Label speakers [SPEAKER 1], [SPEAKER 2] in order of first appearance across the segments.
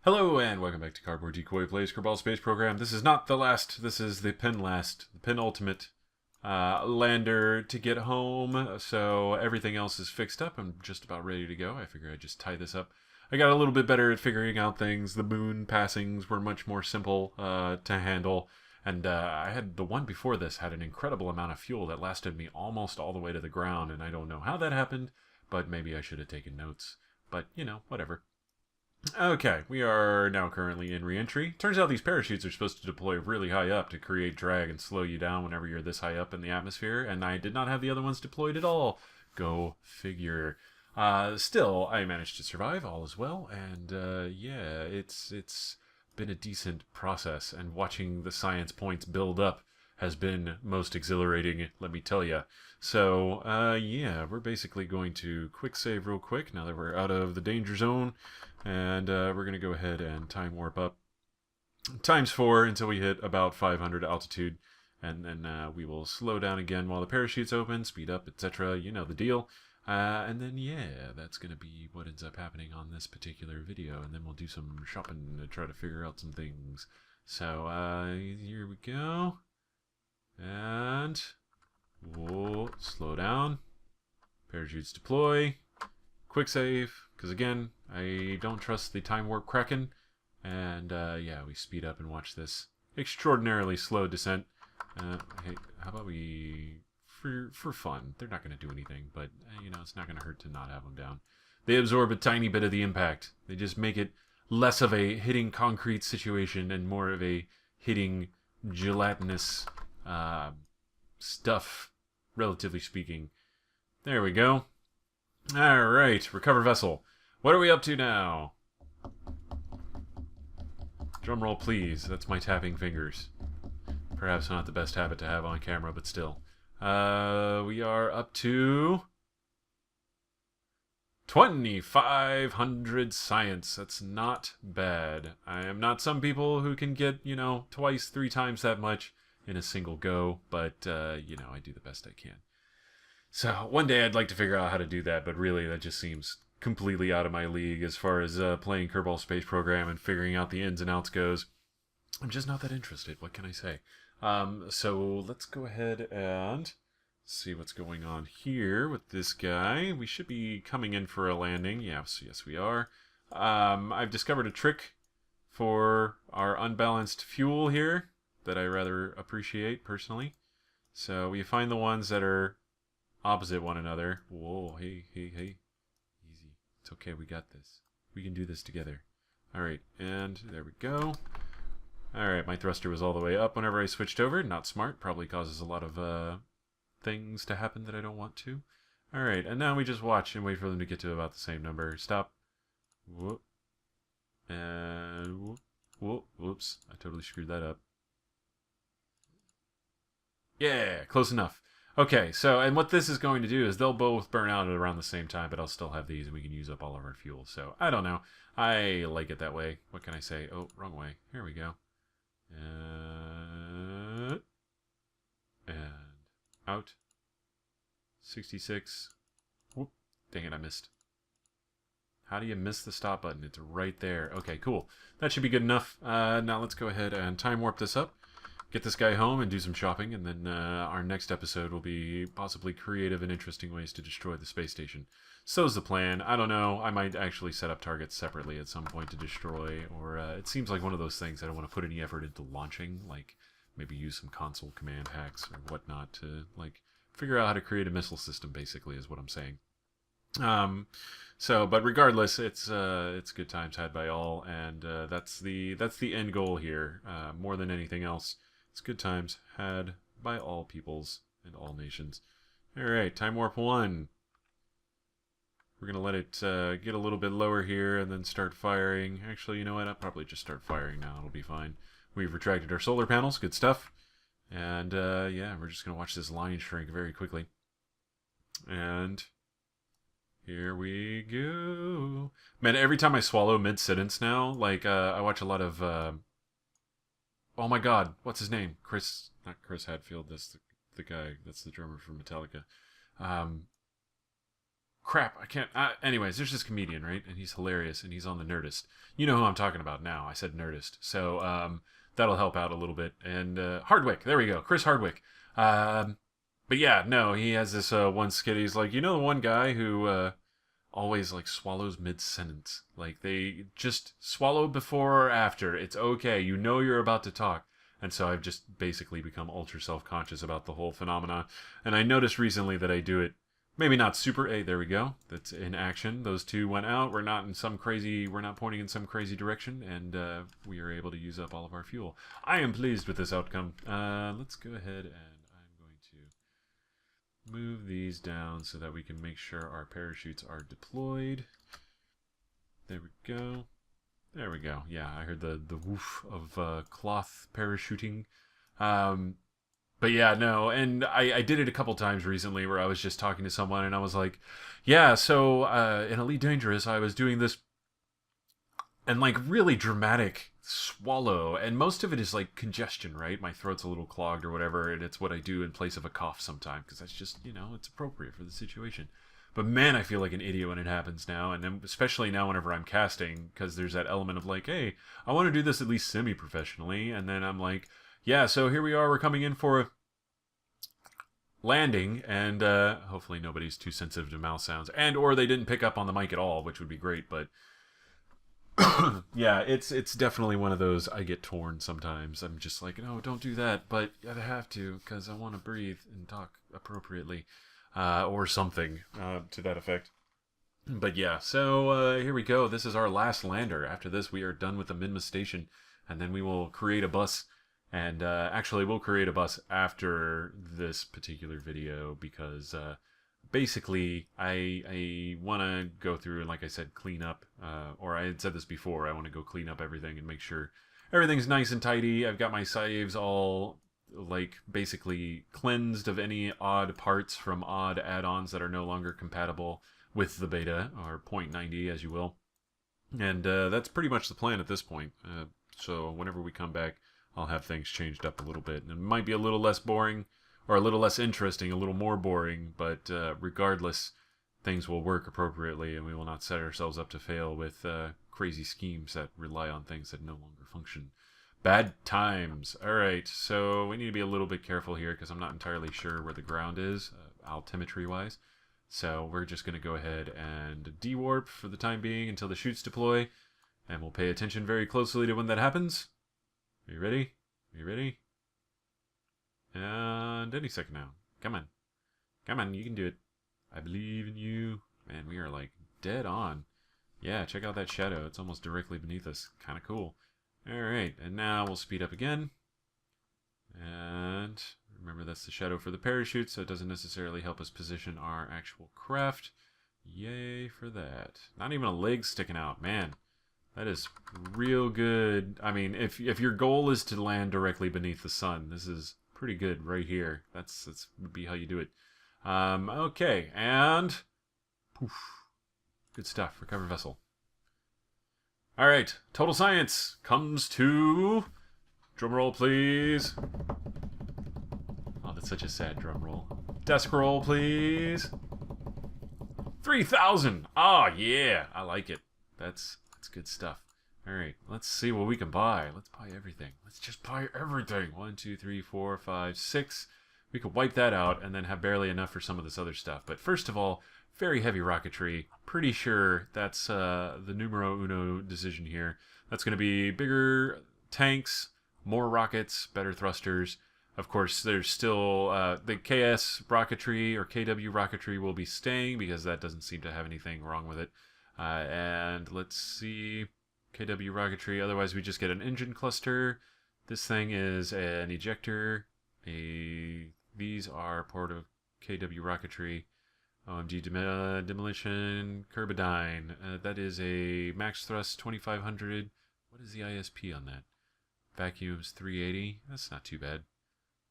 [SPEAKER 1] Hello and welcome back to Cardboard Decoy Plays Kerbal Space Program. This is not the last, this is the penultimate lander to get home, so everything else is fixed up. I'm just about ready to go. I figure I'd just tie this up. I got a little bit better at figuring out things. The moon passings were much more simple to handle, and I had the one before this had an incredible amount of fuel that lasted me almost all the way to the ground, and I don't know how that happened, but maybe I should have taken notes. But, you know, whatever. Okay, we are now currently in re-entry. Turns out these parachutes are supposed to deploy really high up to create drag and slow you down whenever you're this high up in the atmosphere, and I did not have the other ones deployed at all. Go figure. Still, I managed to survive, all is well, and yeah, it's been a decent process, and watching the science points build up has been most exhilarating, let me tell ya. So, yeah, we're basically going to quick save real quick now that we're out of the danger zone. And we're going to go ahead and time warp up ×4 until we hit about 500 altitude. And then we will slow down again while the parachutes open, speed up, etc. You know the deal. And then, yeah, that's going to be what ends up happening on this particular video. And then we'll do some shopping to try to figure out some things. So, here we go. And we'll slow down. Parachutes deploy. Quick save, because again, I don't trust the time warp Kraken. And yeah, we speed up and watch this extraordinarily slow descent. Hey, how about we, for fun, they're not going to do anything, but you know, it's not going to hurt to not have them down. They absorb a tiny bit of the impact. They just make it less of a hitting concrete situation and more of a hitting gelatinous stuff, relatively speaking. There we go. Alright, recover vessel. What are we up to now? Drumroll, please. That's my tapping fingers. Perhaps not the best habit to have on camera, but still. We are up to 2,500 science. That's not bad. I am not some people who can get, you know, twice, 3 times that much in a single go, but, you know, I do the best I can. So one day I'd like to figure out how to do that, but really that just seems completely out of my league as far as playing Kerbal Space Program and figuring out the ins and outs goes. I'm just not that interested. What can I say? So let's go ahead and see what's going on here with this guy. We should be coming in for a landing. Yes, yes we are. I've discovered a trick for our unbalanced fuel here that I rather appreciate personally. So we find the ones that are opposite one another. Whoa, hey. Easy. It's okay, we got this. We can do this together. Alright, and there we go. Alright, my thruster was all the way up whenever I switched over. Not smart, probably causes a lot of things to happen that I don't want to. Alright, and now we just watch and wait for them to get to about the same number. Stop. Whoop. And whoop. Whoop. Whoops, I totally screwed that up. Yeah, close enough. Okay, so, and what this is going to do is they'll both burn out at around the same time, but I'll still have these and we can use up all of our fuel. So, I don't know. I like it that way. What can I say? Oh, wrong way. Here we go. And out. 66. Whoop. Dang it, I missed. How do you miss the stop button? It's right there. Okay, cool. That should be good enough. Now let's go ahead and time warp this up. Get this guy home and do some shopping, and then our next episode will be possibly creative and interesting ways to destroy the space station. So's the plan. I don't know. I might actually set up targets separately at some point to destroy, or it seems like one of those things I don't want to put any effort into launching, like maybe use some console command hacks or whatnot to like figure out how to create a missile system, basically, is what I'm saying. But regardless, it's good times had by all, and that's the end goal here, more than anything else. It's good times had by all peoples and all nations. Alright, time warp 1. We're going to let it get a little bit lower here and then start firing. Actually, you know what? I'll probably just start firing now. It'll be fine. We've retracted our solar panels. Good stuff. And yeah, we're just going to watch this line shrink very quickly. And here we go. Man, every time I swallow mid-sentence now, like, I watch a lot of... oh my god, what's his name? Not Chris Hadfield, that's the guy, that's the drummer for Metallica. Crap, I can't. Anyways, there's this comedian, right? And he's hilarious, and he's on the Nerdist. You know who I'm talking about now. I said Nerdist. So that'll help out a little bit. And Hardwick, there we go. Chris Hardwick. But yeah, no, he has this one skit. He's like, you know, the one guy who always like swallows mid-sentence. Like they just swallow before or after. It's okay. You know you're about to talk. And so I've just basically become ultra self-conscious about the whole phenomena. And I noticed recently that I do it maybe not super. Hey, there we go. That's in action. Those two went out. We're not pointing in some crazy direction, and we are able to use up all of our fuel. I am pleased with this outcome. Let's go ahead and I'm going to move these down so that we can make sure our parachutes are deployed. There we go. There we go. Yeah, I heard the woof of cloth parachuting. But yeah, no, and I did it a couple times recently where I was just talking to someone and I was like, yeah, so in Elite Dangerous I was doing this and like really dramatic swallow, and most of it is like congestion, right? My throat's a little clogged or whatever, and it's what I do in place of a cough sometimes because that's just, you know, it's appropriate for the situation. But man, I feel like an idiot when it happens now, and then especially now whenever I'm casting, because there's that element of like, hey, I want to do this at least semi-professionally, and then I'm like, yeah, so here we are, we're coming in for a landing, and hopefully nobody's too sensitive to mouth sounds, and or they didn't pick up on the mic at all, which would be great, but yeah, it's definitely one of those I get torn sometimes. I'm just like, no, don't do that, but I have to, because I want to breathe and talk appropriately. Or something to that effect. But yeah, so here we go. This is our last lander. After this, we are done with the Minma station, and then we will create a bus. And actually, we'll create a bus after this particular video because basically, I want to go through and, like I said, clean up. Or I had said this before. I want to go clean up everything and make sure everything's nice and tidy. I've got my saves all like basically cleansed of any odd parts from odd add-ons that are no longer compatible with the beta, or 0.90 as you will, and that's pretty much the plan at this point. So whenever we come back, I'll have things changed up a little bit, and it might be a little less boring or a little less interesting, a little more boring, but regardless, things will work appropriately and we will not set ourselves up to fail with crazy schemes that rely on things that no longer function. Bad times. Alright, so we need to be a little bit careful here because I'm not entirely sure where the ground is, altimetry-wise. So we're just going to go ahead and de-warp for the time being until the chutes deploy. And we'll pay attention very closely to when that happens. Are you ready? Are you ready? And any second now. Come on. Come on, you can do it. I believe in you. Man, we are like dead on. Yeah, check out that shadow. It's almost directly beneath us. Kind of cool. Alright, and now we'll speed up again. And remember that's the shadow for the parachute, so it doesn't necessarily help us position our actual craft. Yay for that. Not even a leg sticking out, man. That is real good. I mean, if your goal is to land directly beneath the sun, this is pretty good right here. That's would be how you do it. Okay, and poof. Good stuff. Recover vessel. Alright, Total Science comes to... Drumroll, please. Oh, that's such a sad drumroll. Desk roll, please. 3,000! Oh, yeah! I like it. That's good stuff. Alright, let's see what we can buy. Let's buy everything. Let's just buy everything. 1, 2, 3, 4, 5, 6. We could wipe that out and then have barely enough for some of this other stuff. But first of all, very heavy rocketry. Pretty sure that's the numero uno decision here. That's going to be bigger tanks, more rockets, better thrusters. Of course, there's still the KS rocketry or KW rocketry will be staying because that doesn't seem to have anything wrong with it. And let's see, KW rocketry. Otherwise, we just get an engine cluster. This thing is an ejector. These are part of KW rocketry. OMG demolition, Kerbadyne. That is a max thrust 2500. What is the ISP on that? Vacuum's 380. That's not too bad.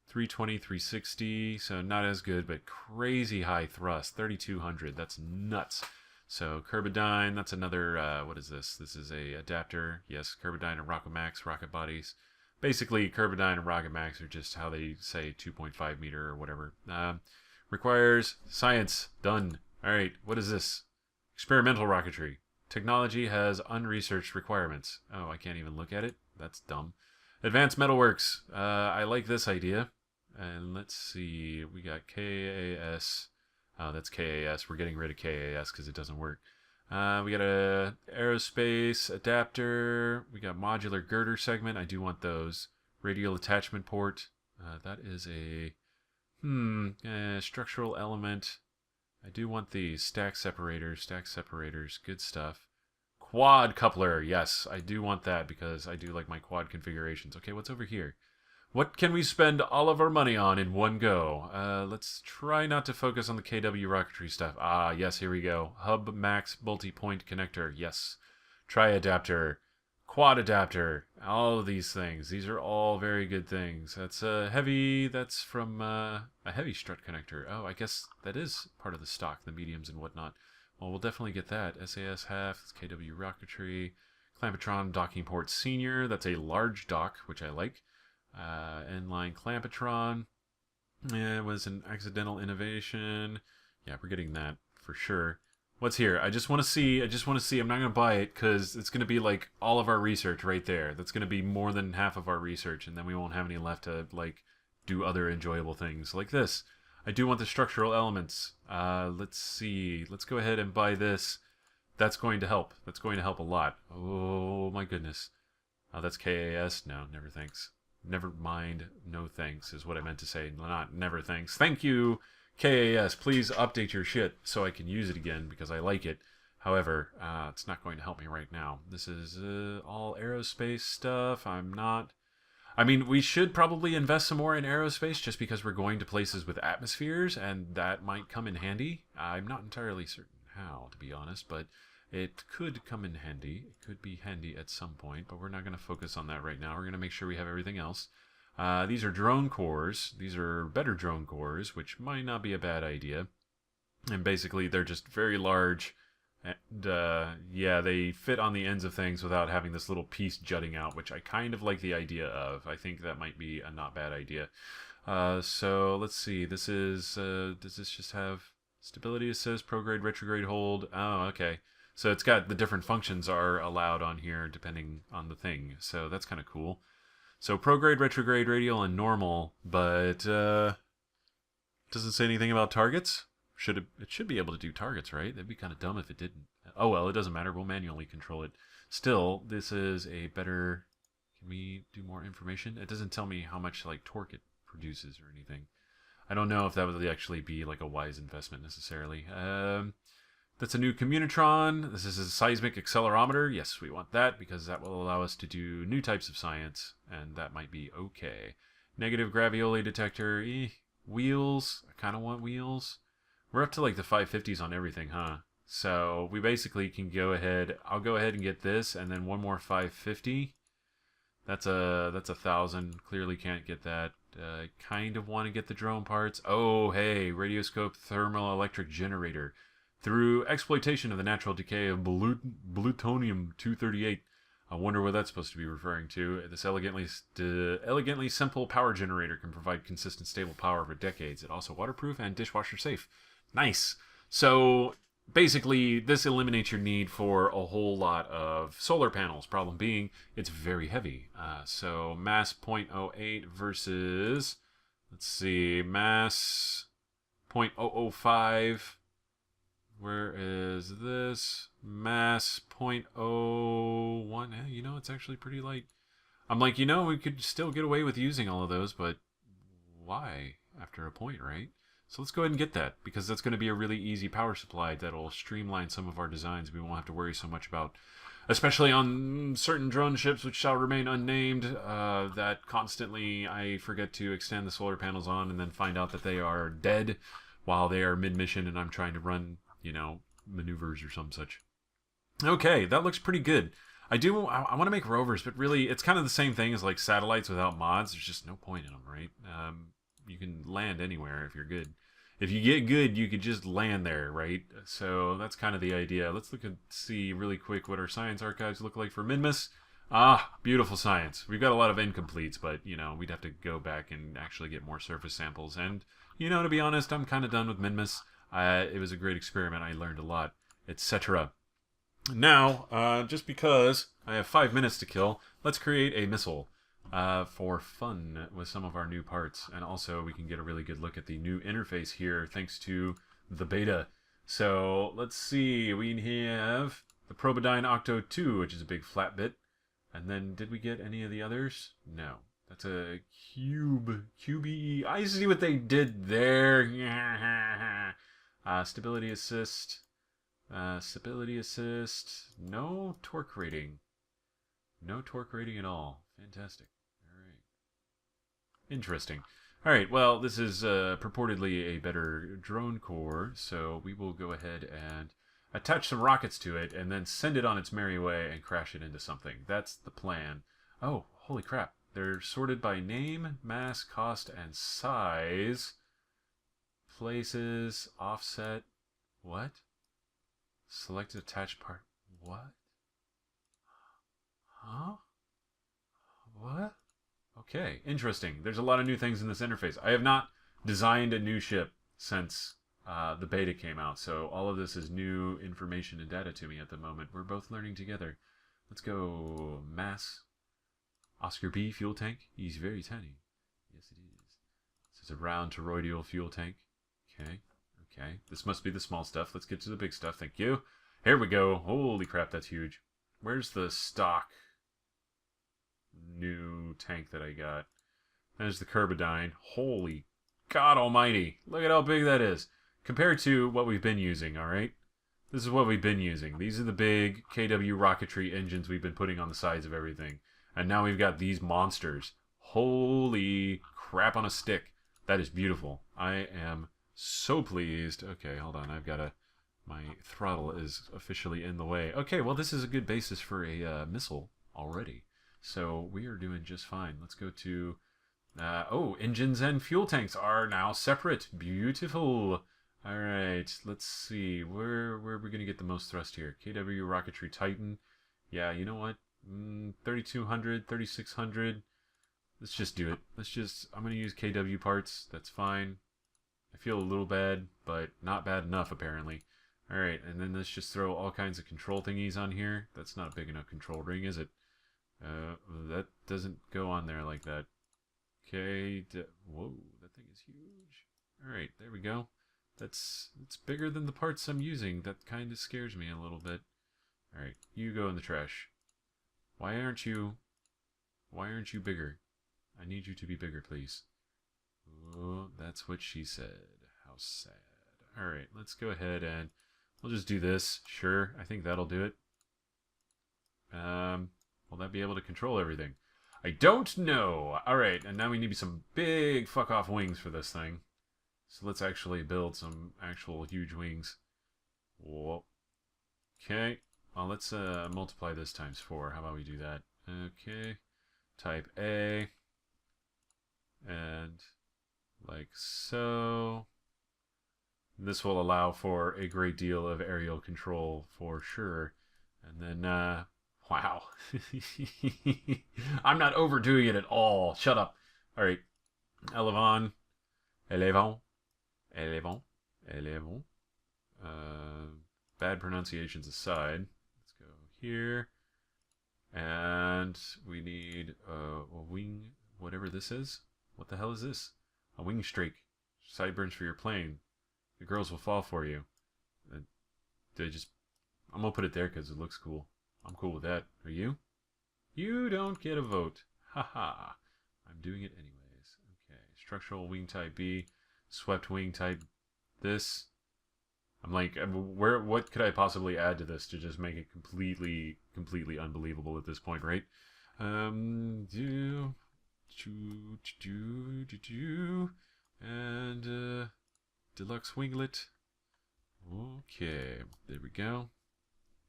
[SPEAKER 1] 320, 360. So not as good, but crazy high thrust. 3200. That's nuts. So Kerbadyne. That's another. What is this? This is a adapter. Yes, Kerbadyne and Rocket Max rocket bodies. Basically, Kerbadyne and Rocket Max are just how they say 2.5 meter or whatever. Requires science. Done. All right, what is this? Experimental rocketry. Technology has unresearched requirements. Oh, I can't even look at it? That's dumb. Advanced Metalworks. I like this idea. And let's see. We got KAS. Oh, that's KAS. We're getting rid of KAS because it doesn't work. We got a aerospace adapter. We got modular girder segment. I do want those. Radial attachment port. That is a structural element. I do want these stack separators. Good stuff. Quad coupler. Yes, I do want that because I do like my quad configurations. Okay, what's over here? What can we spend all of our money on in one go? Let's try not to focus on the KW rocketry stuff. Ah, yes, here we go. Hub max multi-point connector. Yes. Tri-adapter. Quad adapter. All of these things. These are all very good things. That's a heavy... That's from a heavy strut connector. Oh, I guess that is part of the stock, the mediums and whatnot. Well, we'll definitely get that. SAS half. It's KW rocketry. Clampetron docking port senior. That's a large dock, which I like. Inline Clampetron. Yeah, it was an accidental innovation. Yeah, we're getting that for sure. What's here? I just want to see. I'm not going to buy it because it's going to be like all of our research right there. That's going to be more than half of our research, and then we won't have any left to like do other enjoyable things like this. I do want the structural elements. Let's see. Let's go ahead and buy this. That's going to help. That's going to help a lot. Oh my goodness. That's KAS. No, never thanks. Never mind, no thanks is what I meant to say. Not never thanks. Thank you, KAS. Please update your shit so I can use it again because I like it. However, it's not going to help me right now. This is all aerospace stuff. I mean, we should probably invest some more in aerospace just because we're going to places with atmospheres, and that might come in handy. I'm not entirely certain how, to be honest, but it could come in handy. It could be handy at some point, but we're not going to focus on that right now. We're going to make sure we have everything else. These are drone cores. These are better drone cores, which might not be a bad idea. And basically, they're just very large. And, yeah, they fit on the ends of things without having this little piece jutting out, which I kind of like the idea of. I think that might be a not bad idea. So, let's see. This is, does this just have stability assist, prograde, retrograde hold? Oh, okay. So it's got the different functions are allowed on here depending on the thing. So that's kind of cool. So prograde, retrograde, radial, and normal, but doesn't say anything about targets. It should be able to do targets, right? That'd be kind of dumb if it didn't. Oh well, it doesn't matter. We'll manually control it. Still, this is a better... Can we do more information? It doesn't tell me how much like torque it produces or anything. I don't know if that would actually be like a wise investment necessarily. That's a new Communitron. This is a seismic accelerometer. Yes, we want that because that will allow us to do new types of science, and that might be okay. Negative gravioli detector. Wheels. I kind of want wheels. We're up to like the 550s on everything, huh? So we basically can go ahead. I'll go ahead and get this, and then one more 550. That's 1,000. Clearly can't get that. Kind of want to get the drone parts. Oh, hey, radioscope thermal electric generator. Through exploitation of the natural decay of plutonium-238. I wonder what that's supposed to be referring to. This elegantly simple power generator can provide consistent, stable power for decades. It also waterproof and dishwasher safe. Nice. So basically, this eliminates your need for a whole lot of solar panels. Problem being, it's very heavy. So mass 0.08 versus, let's see, mass 0.005. Where is this? Mass 0.01. You know, it's actually pretty light. I'm like, you know, we could still get away with using all of those, but why after a point, right? So let's go ahead and get that, because that's going to be a really easy power supply that'll streamline some of our designs. We won't have to worry so much about, especially on certain drone ships which shall remain unnamed, that constantly I forget to extend the solar panels on and then find out that they are dead while they are mid-mission and I'm trying to run, you know, maneuvers or some such. Okay, that looks pretty good. I want to make rovers, but really it's kind of the same thing as like satellites without mods. There's just no point in them, right? You can land anywhere if you're good. If you get good, you could just land there, right? So that's kind of the idea. Let's look and see really quick what our science archives look like for Minmus. Ah, beautiful science. We've got a lot of incompletes, but, you know, we'd have to go back and actually get more surface samples. And, you know, to be honest, I'm kind of done with Minmus. It was a great experiment. I learned a lot, etc. Now, just because I have 5 minutes to kill, let's create a missile for fun with some of our new parts. And also, we can get a really good look at the new interface here thanks to the beta. So, let's see. We have the Probodyne Octo 2, which is a big flat bit. And then, did we get any of the others? No. That's a QBE. I see what they did there. Stability assist. Stability assist. No torque rating. No torque rating at all. Fantastic. Alright. Interesting. Alright, well, this is purportedly a better drone core, so we will go ahead and attach some rockets to it and then send it on its merry way and crash it into something. That's the plan. Oh, holy crap. They're sorted by name, mass, cost, and size. Places, offset. What? Selected attached part. What? Huh? What? Okay, interesting. There's a lot of new things in this interface. I have not designed a new ship since the beta came out, so all of this is new information and data to me at the moment. We're both learning together. Let's go mass. Oscar B fuel tank. He's very tiny. Yes, it is. This is a round toroidal fuel tank. Okay. Okay. This must be the small stuff. Let's get to the big stuff. Thank you. Here we go. Holy crap, that's huge. Where's the stock new tank that I got? There's the Kerbodyne. Holy God almighty. Look at how big that is. Compared to what we've been using, alright? This is what we've been using. These are the big KW rocketry engines we've been putting on the sides of everything. And now we've got these monsters. Holy crap on a stick. That is beautiful. I am so pleased. Okay, hold on. I've got to... My throttle is officially in the way. Okay, well, this is a good basis for a missile already. So we are doing just fine. Let's go to... oh, engines and fuel tanks are now separate. Beautiful. All right, let's see. Where are we going to get the most thrust here? KW Rocketry Titan. Yeah, you know what? 3200, 3600. Let's just do it. I'm going to use KW parts. That's fine. I feel a little bad, but not bad enough, apparently. Alright, and then let's just throw all kinds of control thingies on here. That's not a big enough control ring, is it? That doesn't go on there like that. Okay, whoa, that thing is huge. Alright, there we go. It's bigger than the parts I'm using. That kind of scares me a little bit. Alright, you go in the trash. Why aren't you bigger? I need you to be bigger, please. Oh, that's what she said. How sad. Alright, let's go ahead and we'll just do this. Sure, I think that'll do it. Will that be able to control everything? I don't know. Alright, and now we need some big fuck-off wings for this thing. So let's actually build some actual huge wings. Whoa. Okay. Well, let's multiply this times 4. How about we do that? Okay. Type A. And like so. This will allow for a great deal of aerial control for sure. And then, wow. I'm not overdoing it at all. Shut up. All right. Elevon. Elevon. Elevon. Elevon. Bad pronunciations aside. Let's go here. And we need a wing, whatever this is. What the hell is this? A wing streak. Sideburns for your plane. The girls will fall for you. I'm gonna put it there because it looks cool. I'm cool with that. Are you? You don't get a vote. Haha. I'm doing it anyways. Okay. Structural wing type B. Swept wing type this. I'm like, what could I possibly add to this to just make it completely unbelievable at this point, right? And deluxe winglet. Okay, there we go.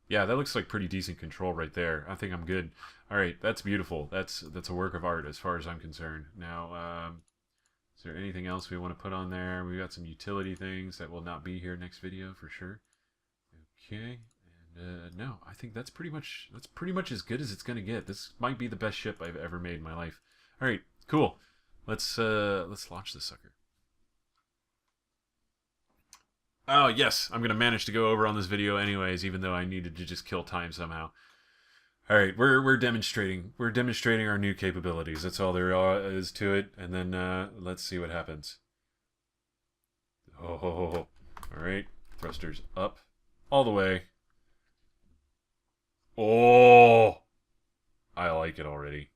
[SPEAKER 1] Yeah, that looks like pretty decent control right there. I think I'm good. All right, that's beautiful. That's a work of art as far as I'm concerned. Now, is there anything else we want to put on there? We got some utility things that will not be here next video for sure. Okay, and no, I think that's pretty much as good as it's gonna get. This might be the best ship I've ever made in my life. All right, cool. Let's launch this sucker. Oh, yes, I'm going to manage to go over on this video anyways, even though I needed to just kill time somehow. All right, we're demonstrating. We're demonstrating our new capabilities. That's all there is to it. And then let's see what happens. Oh, all right. Thrusters up all the way. Oh, I like it already.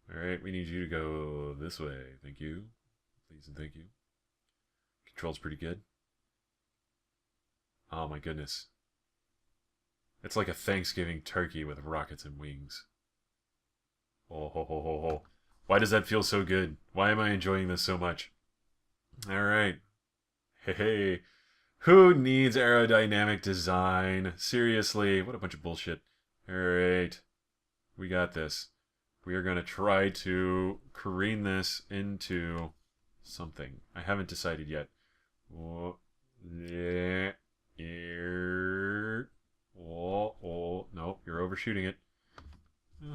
[SPEAKER 1] All right, we need you to go this way. Thank you. Please and thank you. Control's pretty good. Oh my goodness. It's like a Thanksgiving turkey with rockets and wings. Oh, ho, ho, ho, ho. Why does that feel so good? Why am I enjoying this so much? All right. Hey, hey. Who needs aerodynamic design? Seriously, what a bunch of bullshit. All right. We got this. We are going to try to careen this into something. I haven't decided yet. Oh, yeah. Oh, no, you're overshooting it.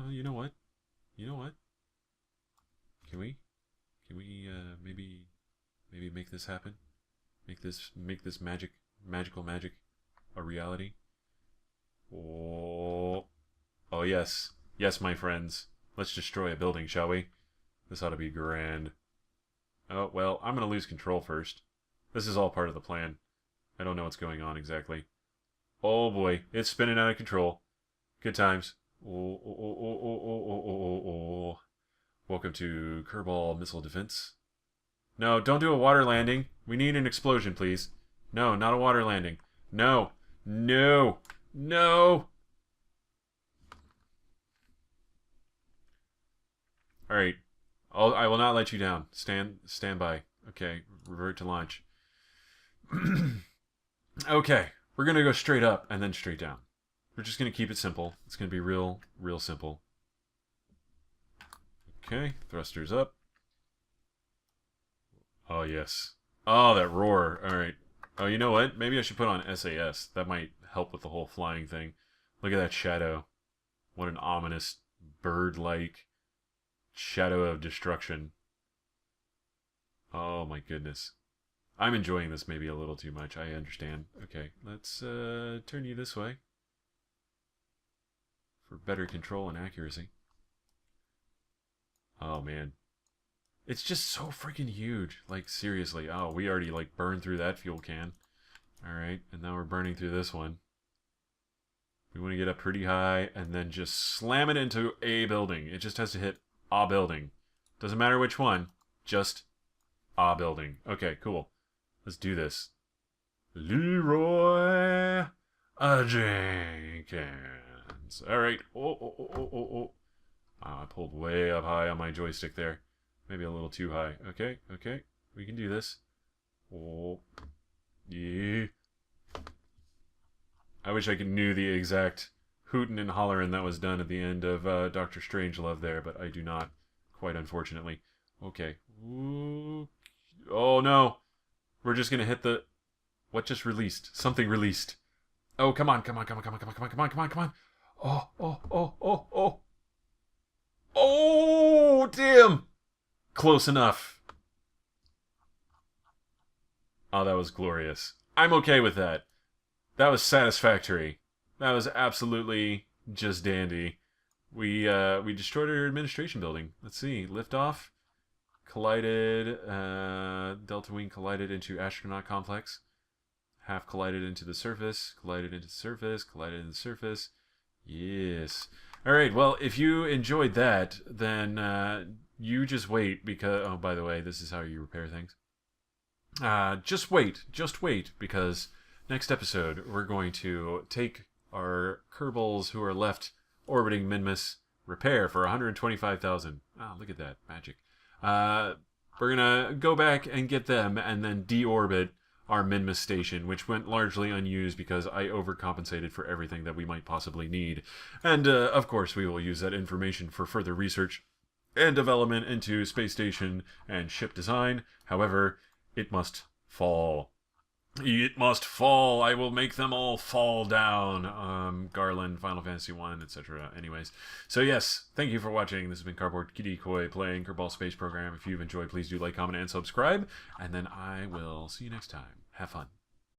[SPEAKER 1] You know what? You know what? Can we maybe make this happen? Make this magical magic a reality? Oh, oh yes, yes, my friends. Let's destroy a building, shall we? This ought to be grand. Oh well, I'm gonna lose control first. This is all part of the plan. I don't know what's going on exactly. Oh boy, it's spinning out of control. Good times. Oh, oh, oh, oh, oh, oh, oh, oh, oh, oh. Welcome to Kerbal Missile Defense. No, don't do a water landing. We need an explosion, please. No, not a water landing. No, no, no. All right, I will not let you down. Stand by. Okay, revert to launch. Okay, we're gonna go straight up and then straight down. We're just gonna keep it simple. It's gonna be real simple. Okay, thrusters up. Oh yes. Oh, that roar. All right. Oh, you know what? Maybe I should put on SAS. That might help with the whole flying thing. Look at that shadow. What an ominous bird-like shadow of destruction. Oh my goodness. I'm enjoying this maybe a little too much. I understand. Okay, let's turn you this way for better control and accuracy. Oh man. It's just so freaking huge. Like seriously. Oh, we already like burned through that fuel can. All right, and now we're burning through this one. We want to get up pretty high and then just slam it into a building. It just has to hit a building. Doesn't matter which one, just a building. Okay, cool. Let's do this. Leroy Jenkins. All right. Oh. I pulled way up high on my joystick there. Maybe a little too high. Okay. We can do this. Oh. Yeah. I wish I knew the exact hootin' and hollerin' that was done at the end of Dr. Strangelove there, but I do not, quite unfortunately. Okay. Ooh. Oh no. We're just gonna hit the... What just released? Something released. Oh, come on. Oh. Oh, damn. Close enough. Oh, that was glorious. I'm okay with that. That was satisfactory. That was absolutely just dandy. We destroyed our administration building. Let's see. Liftoff. Collided. Delta Wing collided into astronaut complex. Half collided into the surface. Collided into the surface. Collided into the surface. Yes. All right. Well, if you enjoyed that, then you just wait because... Oh, by the way, this is how you repair things. Just wait, because next episode we're going to take our Kerbals who are left orbiting Minmus, repair for 125,000. Oh, look at that magic. We're gonna go back and get them, and then deorbit our Minmus station, which went largely unused because I overcompensated for everything that we might possibly need. And of course, we will use that information for further research and development into space station and ship design. However, it must fall. It must fall. I will make them all fall down. Garland, Final Fantasy 1, etc. Anyways, so yes, thank you for watching. This has been Cardboard Decoy playing Kerbal Space Program. If you've enjoyed, please do like, comment, and subscribe. And then I will see you next time. Have fun.